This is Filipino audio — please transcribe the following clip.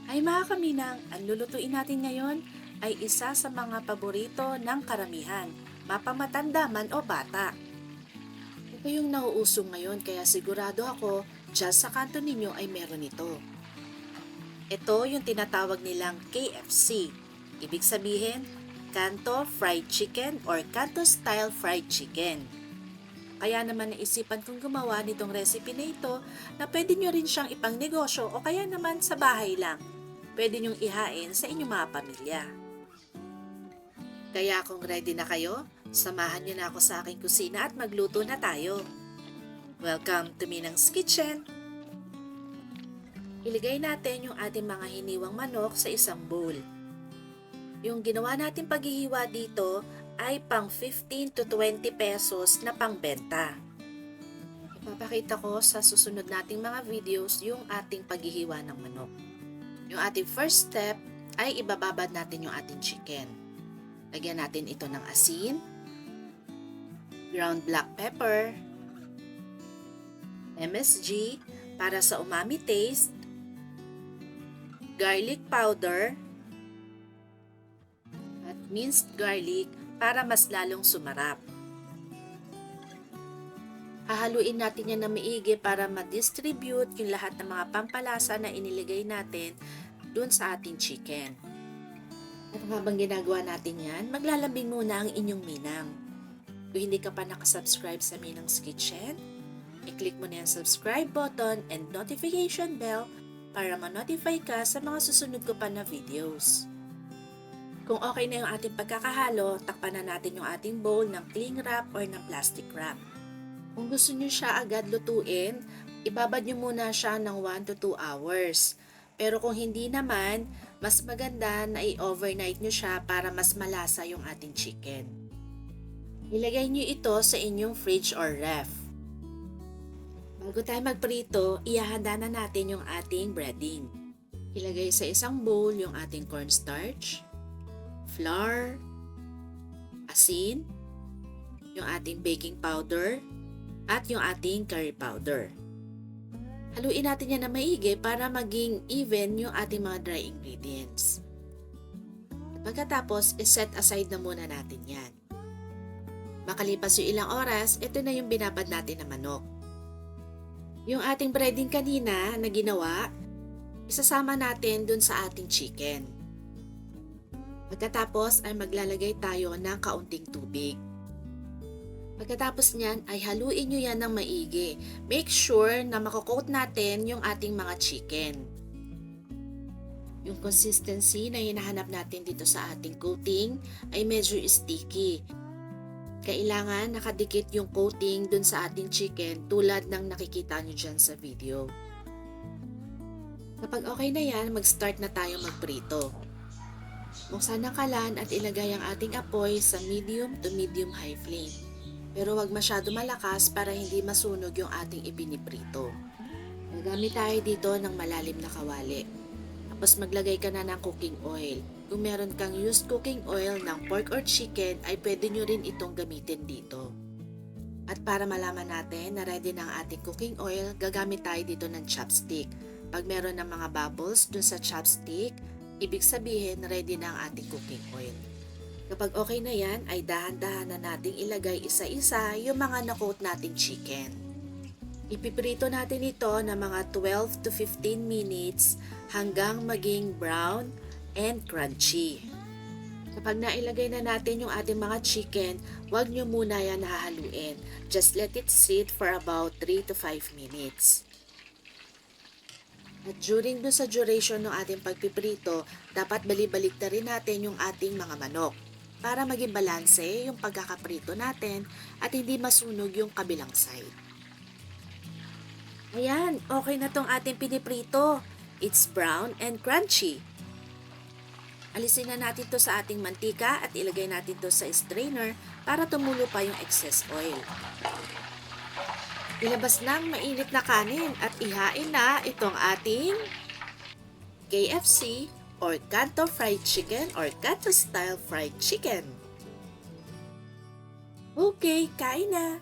Ay mga kaminang, ang lulutuin natin ngayon ay isa sa mga paborito ng karamihan, mapamatanda man o bata. Ito yung nauuso ngayon kaya sigurado ako dyan sa kanto ninyo ay meron ito. Ito yung tinatawag nilang KFC. Ibig sabihin, Kanto Fried Chicken or Kanto Style Fried Chicken. Kaya naman naisipan kong gumawa nitong recipe na ito na pwede nyo rin siyang ipangnegosyo o kaya naman sa bahay lang. Pwede nyong ihain sa inyong mga pamilya. Kaya kung ready na kayo, samahan nyo na ako sa aking kusina at magluto na tayo. Welcome to Minang's Kitchen! Iligay natin yung ating mga hiniwang manok sa isang bowl. Yung ginawa natin paghihiwa dito ay pang 15 to 20 pesos na pangbenta. Ipapakita ko sa susunod nating mga videos yung ating paghihiwa ng manok. Yung ating first step ay ibababad natin yung ating chicken. Lagyan natin ito ng asin, ground black pepper, MSG para sa umami taste, garlic powder, at minced garlic para mas lalong sumarap. Hahaluin natin yan na maigi para ma-distribute yung lahat ng mga pampalasa na iniligay natin dun sa ating chicken. At habang ginagawa natin yan, maglalambing muna ang inyong minang. Kung hindi ka pa nakasubscribe sa Minang's Kitchen, i-click mo na yung subscribe button and notification bell para ma-notify ka sa mga susunod ko pa na videos. Kung okay na yung ating pagkakahalo, takpan na natin yung ating bowl ng cling wrap or ng plastic wrap. Kung gusto nyo siya agad lutuin, ibabad nyo muna siya ng 1 to 2 hours. Pero kung hindi naman, mas maganda na i-overnight nyo siya para mas malasa yung ating chicken. Ilagay nyo ito sa inyong fridge or ref. Bago tayo magprito, ihahanda na natin yung ating breading. Ilagay sa isang bowl yung ating cornstarch, flour, asin, yung ating baking powder, at yung ating curry powder. Haluin natin yan na maigi para maging even yung ating mga dry ingredients. At pagkatapos, iset aside na muna natin yan. Makalipas yung ilang oras, ito na yung binabad natin na manok. Yung ating breading kanina na ginawa, isasama natin dun sa ating chicken. Pagkatapos ay maglalagay tayo ng kaunting tubig. Pagkatapos niyan ay haluin nyo yan ng maigi. Make sure na makakoat natin yung ating mga chicken. Yung consistency na hinahanap natin dito sa ating coating ay medyo sticky. Kailangan nakadikit yung coating dun sa ating chicken tulad ng nakikita nyo dyan sa video. Kapag okay na yan, mag-start na tayo magprito. Buksan ang kalan at ilagay ang ating apoy sa medium to medium-high flame. Pero wag masyado malakas para hindi masunog yung ating ipiniprito. Gagamit tayo dito ng malalim na kawali. Tapos maglagay ka na ng cooking oil. Kung meron kang used cooking oil ng pork or chicken ay pwede nyo rin itong gamitin dito. At para malaman natin na ready na ang ating cooking oil, gagamit tayo dito ng chopstick. Pag meron ng mga bubbles dun sa chopstick, ibig sabihin ready na ang ating cooking oil. Kapag okay na yan, ay dahan-dahan na nating ilagay isa-isa yung mga na-coat nating chicken. Ipiprito natin ito ng mga 12 to 15 minutes hanggang maging brown and crunchy. Kapag nailagay na natin yung ating mga chicken, huwag nyo muna yan hahaluin. Just let it sit for about 3 to 5 minutes. At during sa duration ng ating pagpiprito, dapat balibalik na rin natin yung ating mga manok para maging balanse yung pagkakaprito natin at hindi masunog yung kabilang side. Ayan, okay na tong ating piniprito. It's brown and crunchy. Alisin na natin to sa ating mantika at ilagay natin to sa strainer para tumulo pa yung excess oil. Ilabas na ang mainit na kanin at ihain na itong ating KFC or Kanto Fried Chicken or Kanto Style Fried Chicken. Okay, kain na!